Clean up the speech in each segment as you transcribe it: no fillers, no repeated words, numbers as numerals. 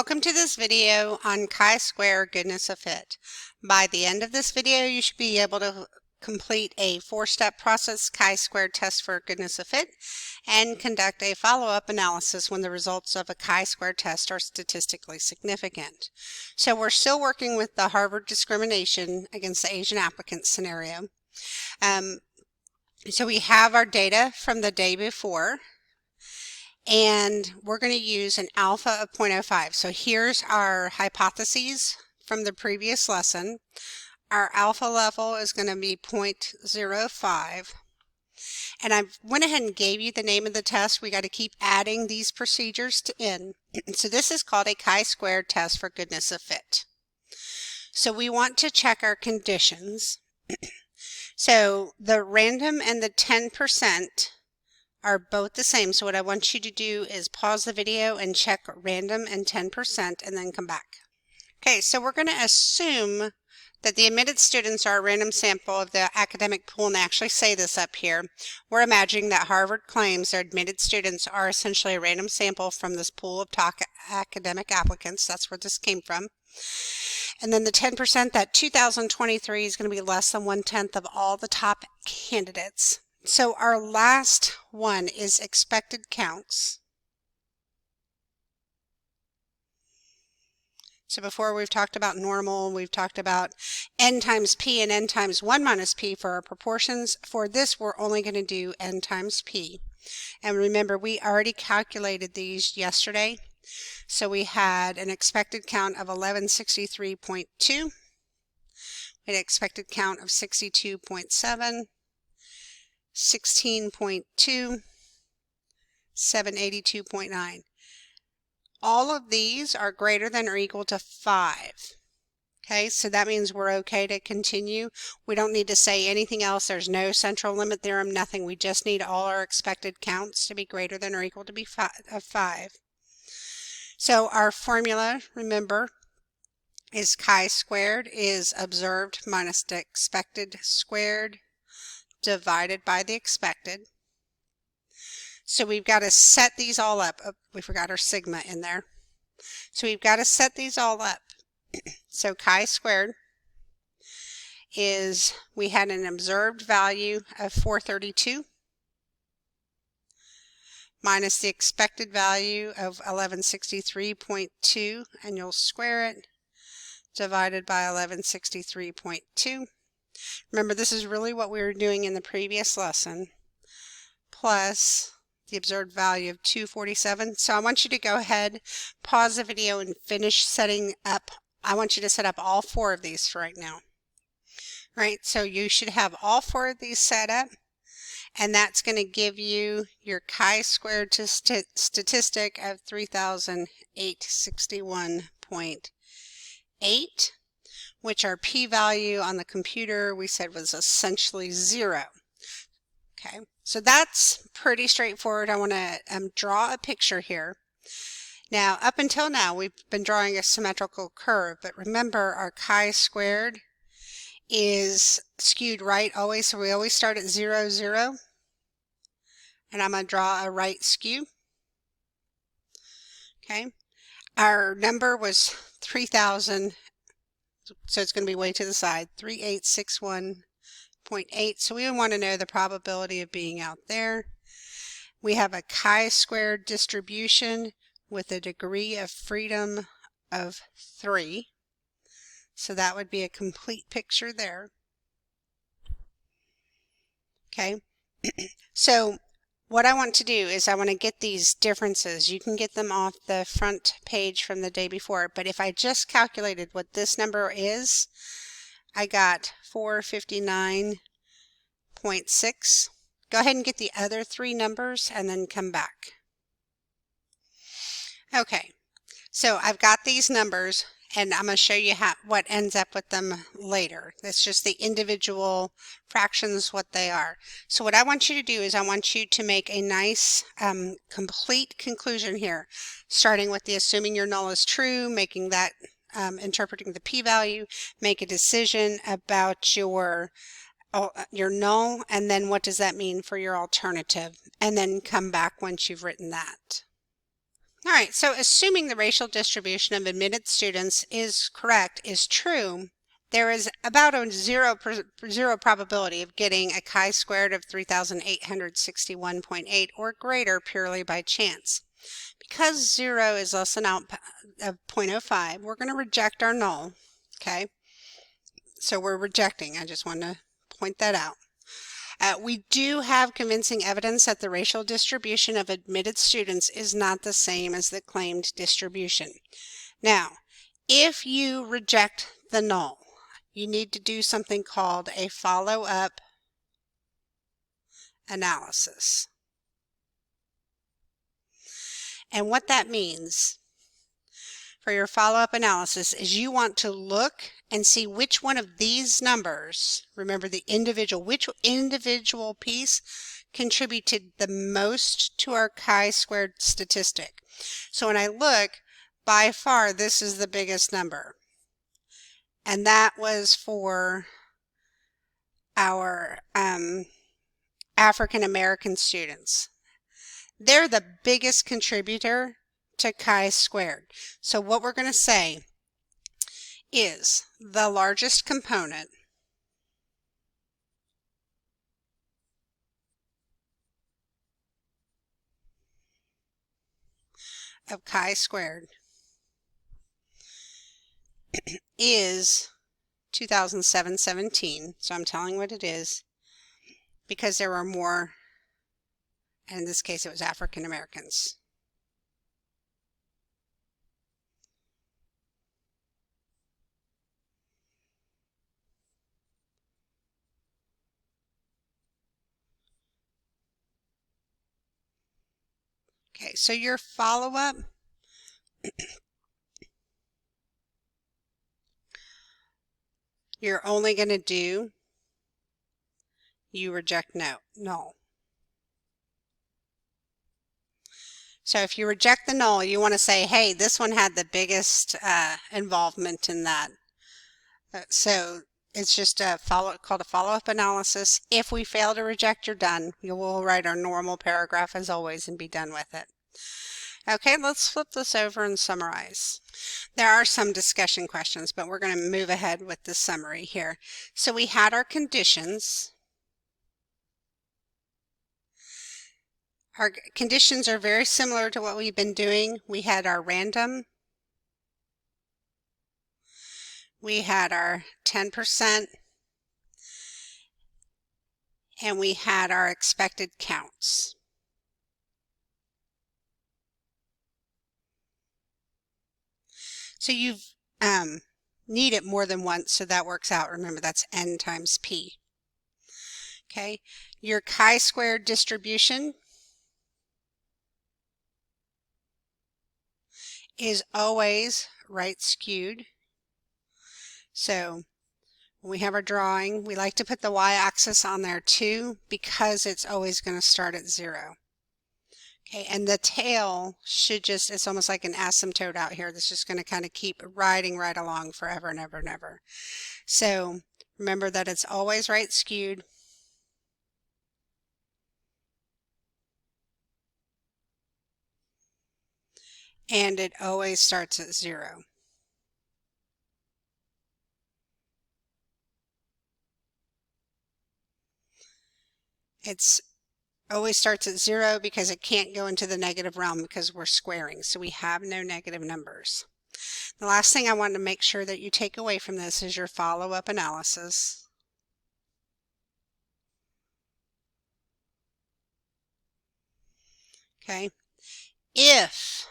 Welcome to this video on chi-square goodness of fit. By the end of this video, you should be able to complete a 4-step process chi-square test for goodness of fit and conduct a follow-up analysis when the results of a chi-square test are statistically significant. So we're still working with the Harvard discrimination against the Asian applicants scenario. So we have our data from the day before, and we're going to use an alpha of 0.05. So here's our hypotheses from the previous lesson. Our alpha level is going to be 0.05. And I went ahead and gave you the name of the test. We got to keep adding these procedures to in. So this is called a chi-square test for goodness of fit. So we want to check our conditions. So the random and the 10% are both the same. So what I want you to do is pause the video and check random and 10% and then come back. Okay, so we're going to assume that the admitted students are a random sample of the academic pool, and they actually say this up here. We're imagining that Harvard claims their admitted students are essentially a random sample from this pool of academic applicants. That's where this came from. And then the 10%, that 2023 is going to be less than 1/10 of all the top candidates. So our last one is expected counts. So before we've talked about normal, we've talked about n times p and n times 1 minus p for our proportions. For this, we're only going to do n times p. And remember, we already calculated these yesterday. So we had an expected count of 1163.2, we had an expected count of 62.7, 16.2, 782.9. All of these are greater than or equal to 5. Okay, so that means we're okay to continue. We don't need to say anything else. There's no central limit theorem, nothing. We just need all our expected counts to be greater than or equal to 5. So our formula, remember, is chi-squared is observed minus the expected squared divided by the expected. So we've got to set these all up. Oh, we forgot our sigma in there. So we've got to set these all up. So chi-squared is, we had an observed value of 432 minus the expected value of 1163.2, and you'll square it, divided by 1163.2. Remember, this is really what we were doing in the previous lesson, plus the observed value of 247. So I want you to go ahead, pause the video, and finish setting up. I want you to set up all 4 of these for right now. Right, so you should have all 4 of these set up, and that's going to give you your chi-squared statistic of 3,861.8, which our p-value on the computer we said was essentially 0. Okay, so that's pretty straightforward. I want to draw a picture here. Now, up until now, we've been drawing a symmetrical curve, but remember our chi-squared is skewed right always, so we always start at 0, 0. And I'm going to draw a right skew. Okay, our number was 3,000, so it's going to be way to the side, 3861.8. So we want to know the probability of being out there. We have a chi-squared distribution with a degree of freedom of 3. So that would be a complete picture there. Okay, so what I want to do is I want to get these differences. You can get them off the front page from the day before, but if I just calculated what this number is, I got 459.6. Go ahead and get the other 3 numbers and then come back. Okay, so I've got these numbers, and I'm going to show you what ends up with them later. That's just the individual fractions, what they are. So what I want you to do is I want you to make a nice complete conclusion here, starting with the assuming your null is true, making that, interpreting the p-value, make a decision about your null, and then what does that mean for your alternative, and then come back once you've written that. All right, so assuming the racial distribution of admitted students is true, there is about a zero probability of getting a chi-squared of 3,861.8 or greater purely by chance. Because 0 is less than out of 0.05, we're going to reject our null, okay? So we're rejecting. I just want to point that out. We do have convincing evidence that the racial distribution of admitted students is not the same as the claimed distribution. Now, if you reject the null, you need to do something called a follow-up analysis. And what that means for your follow-up analysis is you want to look and see which one of these numbers, remember which individual piece contributed the most to our chi-squared statistic. So when I look, by far this is the biggest number. And that was for our African American students. They're the biggest contributor to chi-squared. So what we're going to say is the largest component of chi-squared is 2007-17. So I'm telling what it is because there were more, and in this case it was African Americans. Okay, so your follow-up you're only going to do, you reject null. So if you reject the null, you want to say, hey, this one had the biggest involvement in that. So it's just called a follow-up analysis. If we fail to reject, you're done. We will write our normal paragraph as always and be done with it. Okay, let's flip this over and summarize. There are some discussion questions, but we're going to move ahead with the summary here. So we had our conditions. Our conditions are very similar to what we've been doing. We had our random. We had our 10%. And we had our expected counts. So you've need it more than once, so that works out. Remember, that's n times p. Okay, your chi-squared distribution is always right skewed. So when we have our drawing, we like to put the y-axis on there too because it's always going to start at 0. Okay, and the tail should just, it's almost like an asymptote out here that's just going to kind of keep riding right along forever and ever and ever. So remember that it's always right skewed. And it always starts at 0. It's always starts at 0 because it can't go into the negative realm because we're squaring. So we have no negative numbers. The last thing I want to make sure that you take away from this is your follow-up analysis. Okay. If,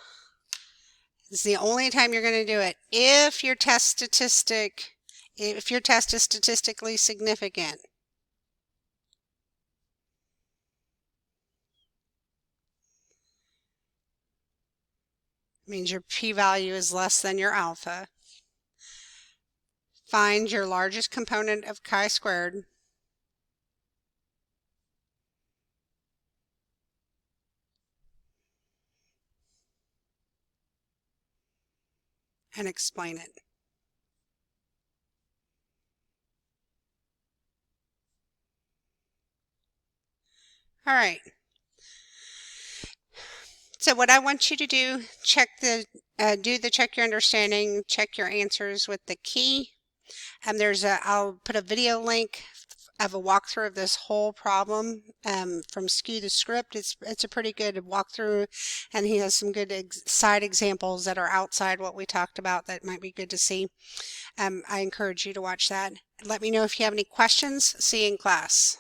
this is the only time you're going to do it, if your test is statistically significant, means your p-value is less than your alpha. Find your largest component of chi-squared. And explain it. All right. So what I want you to do, do the check your understanding, check your answers with the key. I'll put a video link of a walkthrough of this whole problem from Skew the Script. It's a pretty good walkthrough, and he has some good side examples that are outside what we talked about that might be good to see. I encourage you to watch that. Let me know if you have any questions. See you in class.